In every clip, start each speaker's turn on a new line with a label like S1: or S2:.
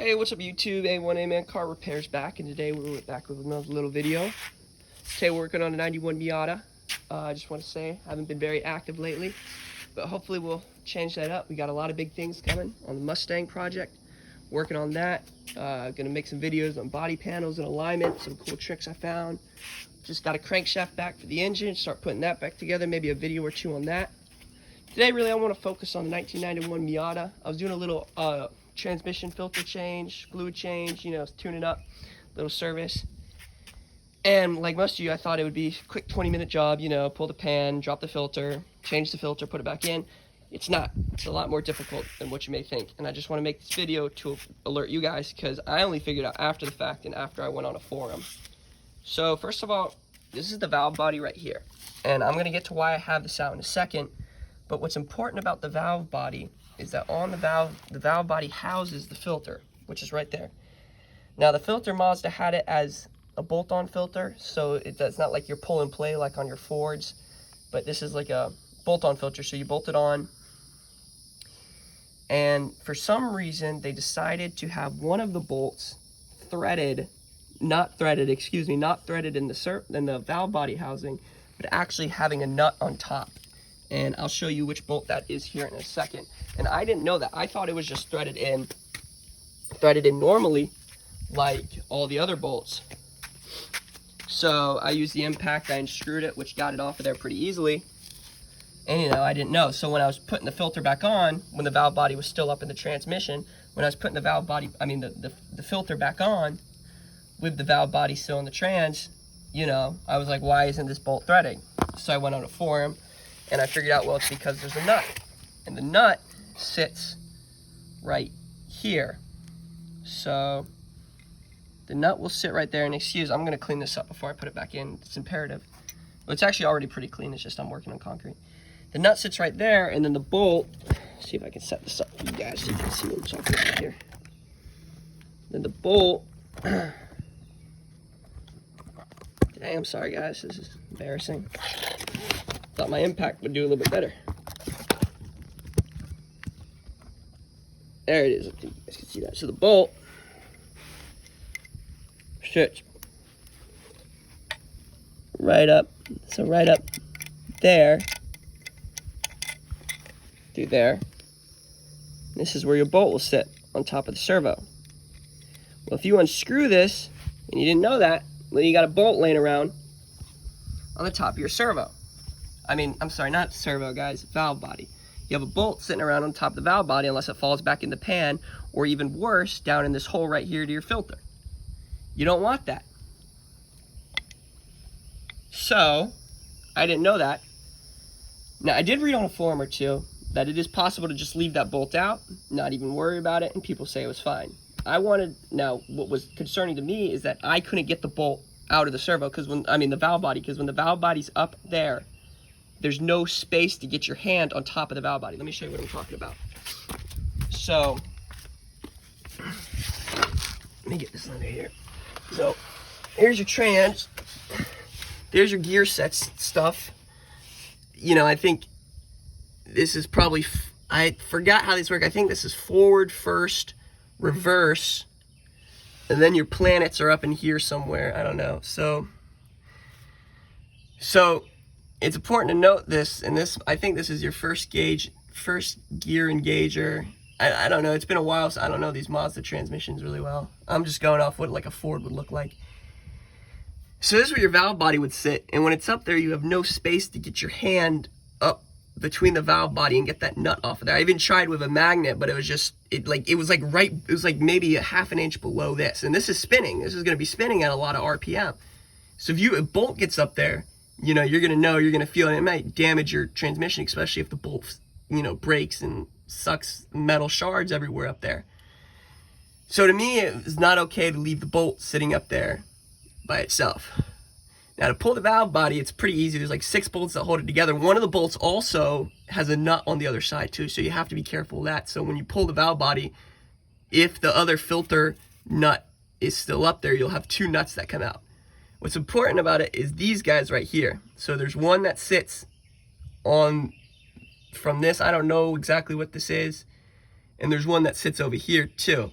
S1: Hey, what's up YouTube? A1A Man Car Repairs back, and today we're back with another little video. Today we're working on a 91 Miata. I just want to say, I haven't been very active lately, but hopefully we'll change that up. We got a lot of big things coming on the Mustang project. Working on that. Gonna make some videos on body panels and alignment, some cool tricks I found. Just got a crankshaft back for the engine, start putting that back together, maybe a video or two on that. Today really I want to focus on the 1991 Miata. I was doing a little transmission filter change, fluid change, you know, tuning up, little service. And like most of you, I thought it would be a quick 20-minute job, you know, pull the pan, drop the filter, change the filter, put it back in. It's not. It's a lot more difficult than what you may think. And I just want to make this video to alert you guys because I only figured out after the fact and after I went on a forum. So first of all, this is the valve body right here. And I'm going to get to why I have this out in a second. But what's important about the valve body is that on the valve body houses the filter, which is right there. Now the filter, Mazda had it as a bolt-on filter, so it's not like your pull and play like on your Fords, but this is like a bolt-on filter, so you bolt it on. And for some reason, they decided to have one of the bolts not threaded in the valve body housing, but actually having a nut on top. And I'll show you which bolt that is here in a second. And I didn't know that. I thought it was just threaded in normally like all the other bolts. So I used the impact, I unscrewed it, which got it off of there pretty easily. And you know, I didn't know. So when I was putting the filter back on, when the valve body was still up in the transmission, when I was putting the valve body, the filter back on with the valve body still in the trans, you know, I was like, why isn't this bolt threading? So I went on a forum and I figured out, well, it's because there's a nut. And the nut sits right here. So the nut will sit right there. And I'm going to clean this up before I put it back in. It's imperative. Well, it's actually already pretty clean. It's just I'm working on concrete. The nut sits right there, and then the bolt, see if I can set this up for you guys so you can see what I'm talking about here. Then the bolt, dang, I'm sorry guys, this is embarrassing. Thought my impact would do a little bit better. There it is, I think you guys can see that. So the bolt sits right up, so right up there, through there. This is where your bolt will sit, on top of the servo. Well, if you unscrew this, and you didn't know that, then you got a bolt laying around on the top of your servo. I'm sorry, not servo, guys, valve body. You have a bolt sitting around on top of the valve body unless it falls back in the pan, or even worse, down in this hole right here to your filter. You don't want that. So, I didn't know that. Now, I did read on a forum or two that it is possible to just leave that bolt out, not even worry about it, and people say it was fine. Now, what was concerning to me is that I couldn't get the bolt out of the servo, the valve body, because when the valve body's up there, there's no space to get your hand on top of the valve body. Let me show you what I'm talking about. So, let me get this under here. So, here's your trans. There's your gear sets stuff. You know, I think this is probably, I forgot how these work. I think this is forward first, reverse, and then your planets are up in here somewhere. I don't know. So it's important to note this, and I think this is your first gear engager. I don't know, it's been a while, so I don't know these Mazda transmissions really well. I'm just going off what like a Ford would look like. So this is where your valve body would sit, and when it's up there, you have no space to get your hand up between the valve body and get that nut off of there. I even tried with a magnet, but it was like maybe a half an inch below this, and this is spinning. This is going to be spinning at a lot of RPM. So if a bolt gets up there, you know, you're gonna feel it. It might damage your transmission, especially if the bolt, you know, breaks and sucks metal shards everywhere up there. So to me, it's not okay to leave the bolt sitting up there by itself. Now to pull the valve body, it's pretty easy. There's like 6 bolts that hold it together. One of the bolts also has a nut on the other side too, so you have to be careful of that. So when you pull the valve body, if the other filter nut is still up there, you'll have 2 nuts that come out. What's important about it is these guys right here. So there's one that sits on from this. I don't know exactly what this is. And there's one that sits over here too.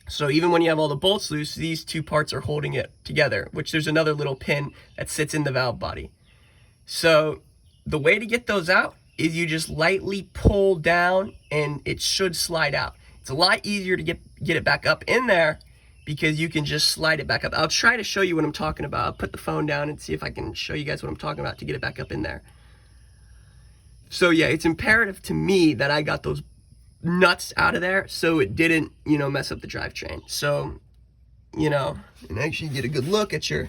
S1: So even when you have all the bolts loose, these two parts are holding it together, which there's another little pin that sits in the valve body. So the way to get those out is you just lightly pull down and it should slide out. It's a lot easier to get it back up in there because you can just slide it back up. I'll try to show you what I'm talking about. I'll put the phone down and see if I can show you guys what I'm talking about to get it back up in there. So yeah, it's imperative to me that I got those nuts out of there so it didn't, you know, mess up the drivetrain. So, you know, and actually get a good look at your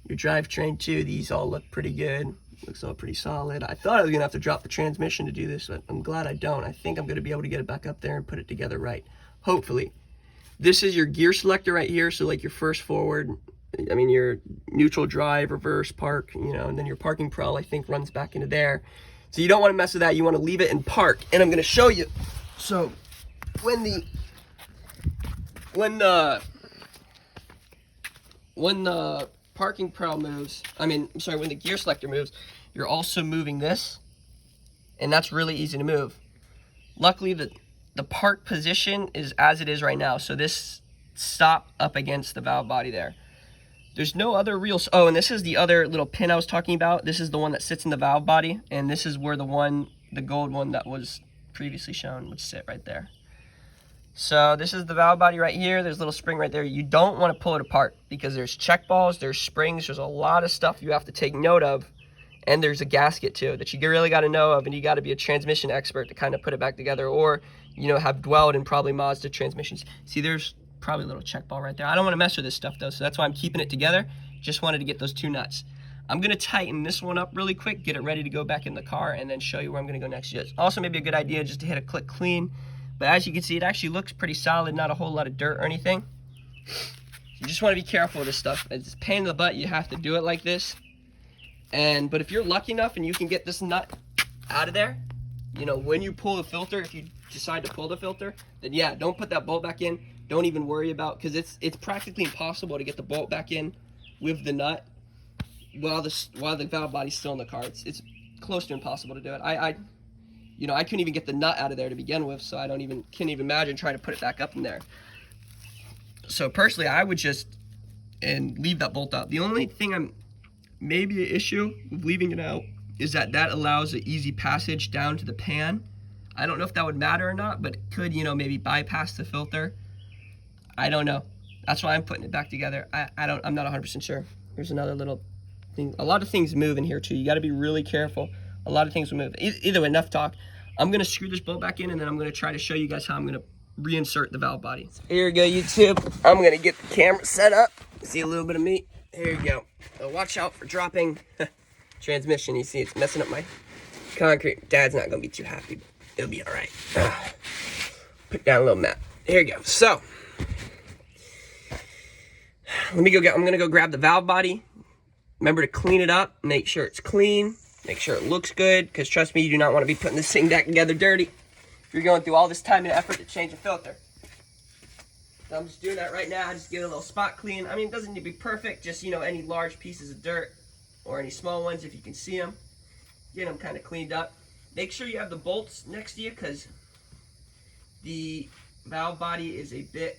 S1: drivetrain too. These all look pretty good. Looks all pretty solid. I thought I was gonna have to drop the transmission to do this, but I'm glad I don't. I think I'm gonna be able to get it back up there and put it together right, hopefully. This is your gear selector right here, so like your first forward, I mean your neutral drive, reverse, park, you know, and then your parking pro I think runs back into there. So you don't want to mess with that. You want to leave it in park, and I'm gonna show you. So when the parking pro moves, when the gear selector moves, you're also moving this, and that's really easy to move. Luckily, the park position is as it is right now, so this stop up against the valve body there. There's no other real, oh, and this is the other little pin I was talking about. This is the one that sits in the valve body, and this is where the gold one that was previously shown would sit right there. So this is the valve body right here. There's a little spring right there. You don't want to pull it apart because there's check balls, there's springs, there's a lot of stuff you have to take note of, and there's a gasket too that you really got to know of, and you got to be a transmission expert to kind of put it back together, or you know, have dwelled in probably Mazda transmissions. See, there's probably a little check ball right there. I don't want to mess with this stuff though, so that's why I'm keeping it together. Just wanted to get those two nuts. I'm gonna tighten this one up really quick, get it ready to go back in the car, and then show you where I'm gonna go next. Also maybe a good idea just to hit a click clean. But as you can see, it actually looks pretty solid, not a whole lot of dirt or anything. You just want to be careful with this stuff. It's a pain in the butt, you have to do it like this. But if you're lucky enough and you can get this nut out of there, you know, when you pull the filter, if you decide to pull the filter, then yeah, don't put that bolt back in. Don't even worry about, because it's practically impossible to get the bolt back in with the nut while the valve body's still in the car. It's close to impossible to do it. I couldn't even get the nut out of there to begin with, so I can't even imagine trying to put it back up in there. So personally, I would just leave that bolt out. The only thing maybe an issue with leaving it out is that allows an easy passage down to the pan. I don't know if that would matter or not, but it could, you know, maybe bypass the filter. I don't know. That's why I'm putting it back together. I'm not 100% sure. Here's another little thing. A lot of things move in here too. You got to be really careful. A lot of things will move. Either way, enough talk. I'm going to screw this bolt back in, and then I'm going to try to show you guys how I'm going to reinsert the valve body. Here we go, YouTube. I'm going to get the camera set up. See a little bit of me. Here you go. Watch out for dropping transmission. You see it's messing up my concrete. Dad's not going to be too happy, but it'll be all right. Put down a little mat. Here you go. So, I'm going to go grab the valve body. Remember to clean it up. Make sure it's clean. Make sure it looks good, because trust me, you do not want to be putting this thing back together dirty if you're going through all this time and effort to change a filter. So I'm just doing that right now. I just get a little spot clean. I mean, it doesn't need to be perfect, just, you know, any large pieces of dirt or any small ones if you can see them. Get them kind of cleaned up. Make sure you have the bolts next to you, because the valve body is a bit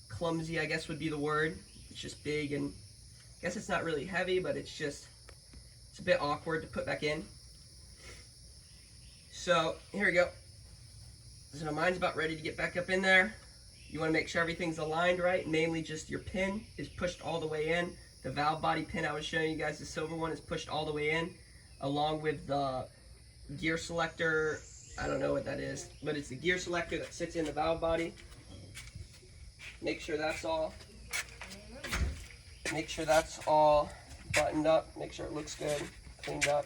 S1: clumsy, I guess would be the word. It's just big, and I guess it's not really heavy, but it's a bit awkward to put back in. So here we go. So mine's about ready to get back up in there. You want to make sure everything's aligned right, mainly just your pin is pushed all the way in. The valve body pin I was showing you guys, the silver one, is pushed all the way in, along with the gear selector. I don't know what that is, but it's the gear selector that sits in the valve body. Make sure that's all buttoned up. Make sure it looks good, cleaned up.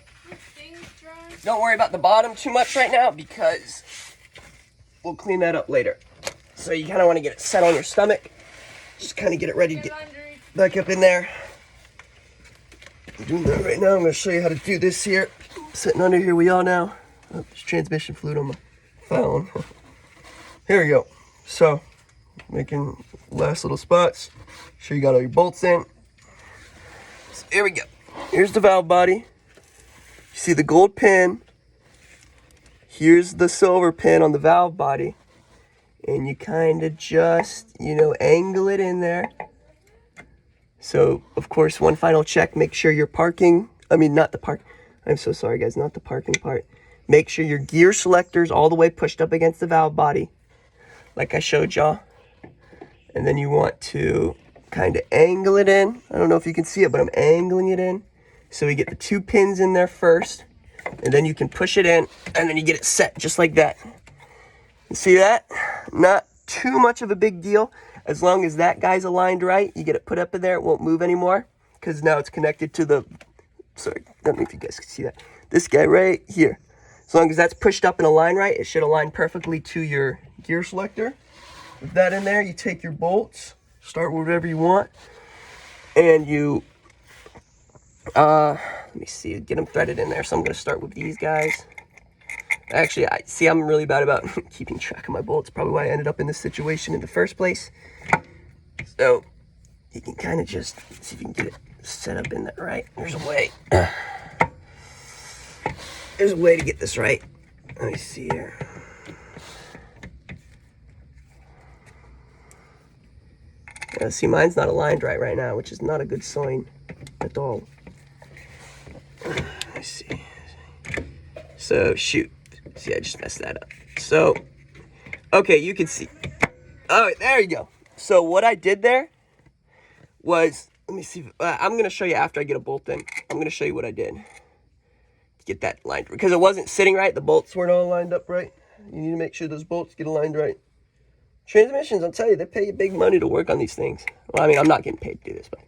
S1: Don't worry about the bottom too much right now, because we'll clean that up later. So you kind of want to get it set on your stomach. Just kind of get it ready to get back up in there. I'm doing that right now. I'm going to show you how to do this here. Sitting under here we are now. Oh, there's transmission fluid on my phone. Here we go. So, making last little spots. Sure you got all your bolts in. So here we go. Here's the valve body. You see the gold pin here's the silver pin on the valve body. And you kind of just, you know, angle it in there. So, of course, one final check, make sure you're parking. I mean, not the park. I'm so sorry, guys, not the parking part. Make sure your gear selector's all the way pushed up against the valve body, like I showed y'all. And then you want to kind of angle it in. I don't know if you can see it, but I'm angling it in. So we get the 2 pins in there first, and then you can push it in, and then you get it set just like that. You see that? Not too much of a big deal. As long as that guy's aligned right, you get it put up in there, it won't move anymore, because now it's connected to the, sorry, I don't know if you guys can see that. This guy right here. As long as that's pushed up and aligned right, it should align perfectly to your gear selector. With that in there, you take your bolts, start with whatever you want, and you, let me see, get them threaded in there. So I'm going to start with these guys. Actually, I'm really bad about keeping track of my bolts. Probably why I ended up in this situation in the first place. So you can kind of just see if you can get it set up in that right. There's a way. There's a way to get this right. Let me see here. See, mine's not aligned right now, which is not a good sign at all. Let me see. So, shoot. See, I just messed that up. So, okay, you can see. Oh, there you go. So, what I did there was, let me see. I'm going to show you after I get a bolt in. I'm going to show you what I did to get that lined. Because it wasn't sitting right. The bolts weren't all lined up right. You need to make sure those bolts get aligned right. Transmissions, I'll tell you, they pay you big money to work on these things. Well, I mean, I'm not getting paid to do this, but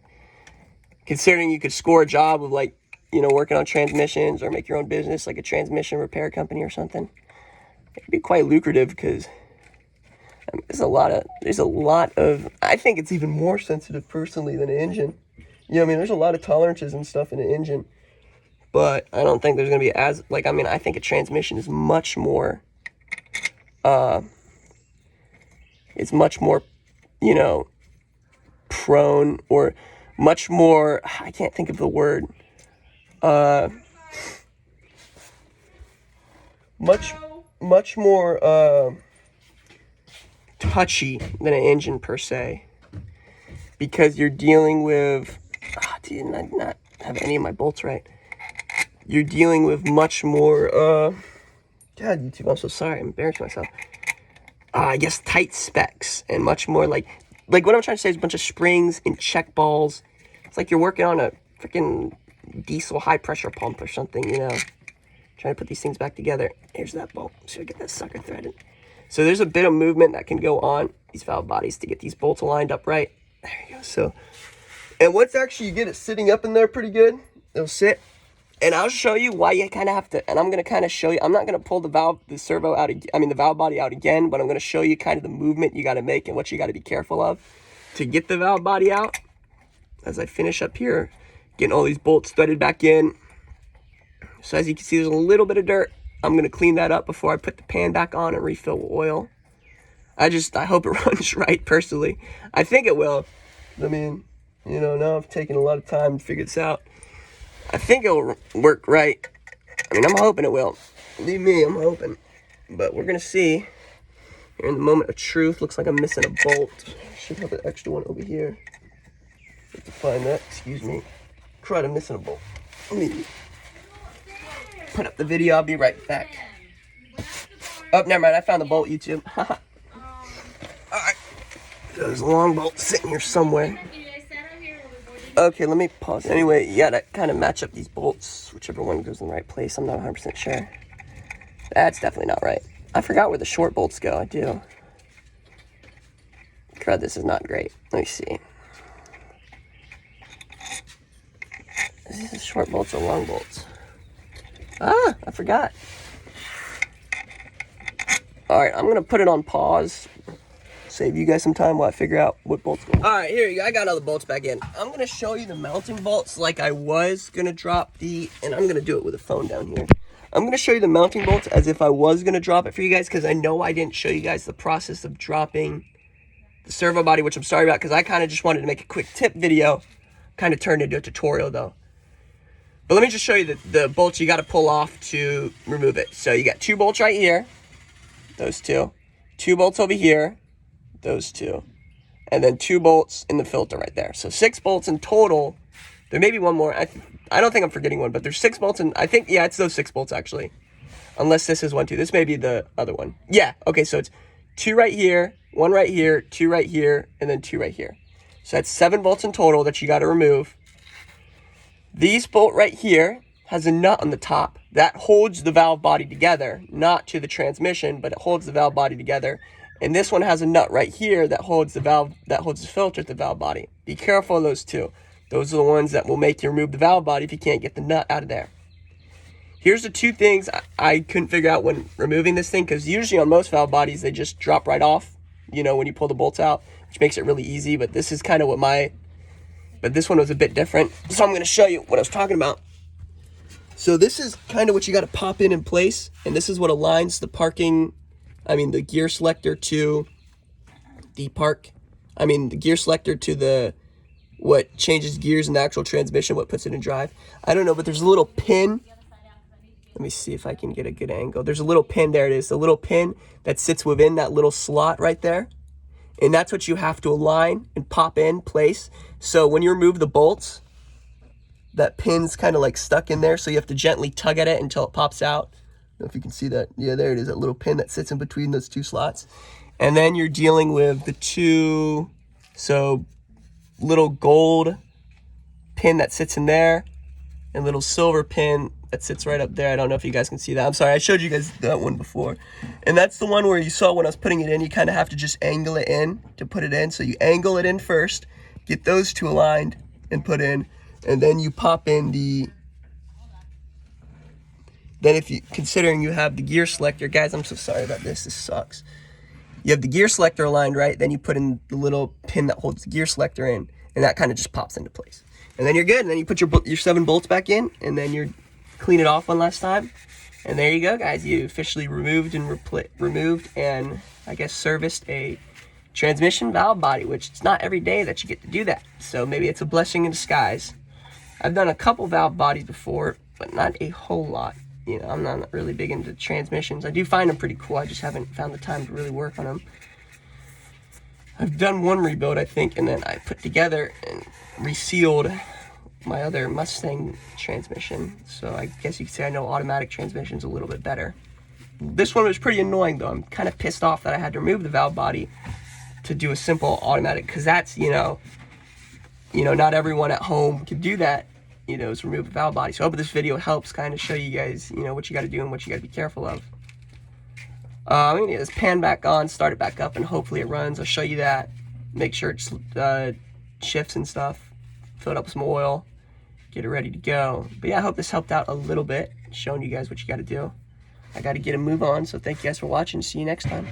S1: considering you could score a job of, like, you know, working on transmissions or make your own business, like a transmission repair company or something, it could be quite lucrative because there's a lot of, I think it's even more sensitive personally than an engine. You know what I mean? There's a lot of tolerances and stuff in an engine, but I don't think there's going to be as, like, I mean, I think a transmission is much more, it's much more, you know, prone or much more, I can't think of the word, much more touchy than an engine per se, because you're dealing with, did not have any of my bolts right. You're dealing with much more, God, YouTube, I'm so sorry, I'm embarrassing myself. I guess tight specs and much more like what I'm trying to say is a bunch of springs and check balls. It's like you're working on a freaking diesel high pressure pump or something, you know, trying to put these things back together. Here's that bolt. So I get that sucker threaded. So there's a bit of movement that can go on these valve bodies to get these bolts aligned up right. There you go. So, and once actually you get it sitting up in there pretty good, it'll sit. And I'll show you why you kind of have to, and I'm going to kind of show you, I'm not going to pull the valve body out again, but I'm going to show you kind of the movement you got to make and what you got to be careful of to get the valve body out. As I finish up here, getting all these bolts threaded back in. So as you can see, there's a little bit of dirt. I'm going to clean that up before I put the pan back on and refill with oil. I hope it runs right, personally. I think it will. I mean, you know, now I've taken a lot of time to figure this out. I think it'll work right. I mean, I'm hoping it will. Believe me, I'm hoping. But we're going to see. Here in the moment of truth. Looks like I'm missing a bolt. Should have an extra one over here. Have to find that. Excuse me. Crud, I'm missing a bolt. Let me put up the video. I'll be right back. Oh, never mind. I found the bolt, YouTube. Alright. There's a long bolt sitting here somewhere. Okay, let me pause. Anyway, you gotta kind of match up these bolts, whichever one goes in the right place. I'm not 100% sure. That's definitely not right. I forgot where the short bolts go. I do. Crud, this is not great. Let me see. Is this short bolts or long bolts? Ah, I forgot. Alright, I'm gonna put it on pause. Save you guys some time while I figure out what bolts go. Alright, here you go. I got all the bolts back in. I'm going to show you the mounting bolts like I was going to drop the... And I'm going to do it with a phone down here. I'm going to show you the mounting bolts as if I was going to drop it for you guys, because I know I didn't show you guys the process of dropping the servo body, which I'm sorry about, because I kind of just wanted to make a quick tip video. Kind of turned into a tutorial, though. But let me just show you the bolts you got to pull off to remove it. So you got 2 bolts right here, those 2. 2 bolts over here, those 2. And then 2 bolts in the filter right there. So 6 bolts in total. There may be one more. I don't think I'm forgetting one, but there's 6 bolts, and I think, yeah, it's those 6 bolts actually. Unless this is 1, 2. This may be the other one. Yeah, okay, so it's 2 right here, 1 right here, 2 right here, and then 2 right here. So that's 7 bolts in total that you got to remove. This bolt right here has a nut on the top that holds the valve body together, not to the transmission, but it holds the valve body together. And this one has a nut right here that holds the valve, that holds the filter to the valve body. Be careful of those 2. Those are the ones that will make you remove the valve body if you can't get the nut out of there. Here's the 2 things I couldn't figure out when removing this thing, because usually on most valve bodies they just drop right off, you know, when you pull the bolts out, which makes it really easy. But this is kind of what but this one was a bit different. So I'm going to show you what I was talking about. So this is kind of what you got to pop in place, and this is what aligns the gear selector to the gear selector to what changes gears in the actual transmission, what puts it in drive. I don't know, but there's a little pin. Let me see if I can get a good angle. There's a little pin, there it is, a little pin that sits within that little slot right there. And that's what you have to align and pop in place. So when you remove the bolts, that pin's kind of like stuck in there, so you have to gently tug at it until it pops out. I don't know if you can see that. Yeah, there it is, that little pin that sits in between those 2 slots. And then you're dealing with the 2, so little gold pin that sits in there, and little silver pin that sits right up there. I don't know if you guys can see that. I'm sorry, I showed you guys that one before. And that's the one where you saw when I was putting it in, you kind of have to just angle it in to put it in. So you angle it in first, get those 2 aligned and put in, and then you pop in then if you, considering you have the gear selector, guys, I'm so sorry about this sucks. You have the gear selector aligned right, then you put in the little pin that holds the gear selector in, and that kind of just pops into place. And then you're good, and then you put your 7 bolts back in, and then you're clean it off one last time, and there you go, guys. You officially removed and I guess serviced a transmission valve body, which it's not every day that you get to do that, so maybe it's a blessing in disguise. I've done a couple valve bodies before, but not a whole lot. You know, I'm not really big into transmissions. I do find them pretty cool, I just haven't found the time to really work on them. I've done one rebuild, I think, and then I put together and resealed my other Mustang transmission. So I guess you could say I know automatic transmissions a little bit better. This one was pretty annoying though. I'm kind of pissed off that I had to remove the valve body to do a simple automatic, because that's, you know, not everyone at home can do that, is remove the valve body. So I hope this video helps kind of show you guys, what you got to do and what you got to be careful of. I'm going to get this pan back on, start it back up, and hopefully it runs. I'll show you that. Make sure it shifts and stuff. Fill it up with some oil. Get it ready to go. But yeah, I hope this helped out a little bit, showing you guys what you got to do. I got to get a move on, so thank you guys for watching. See you next time.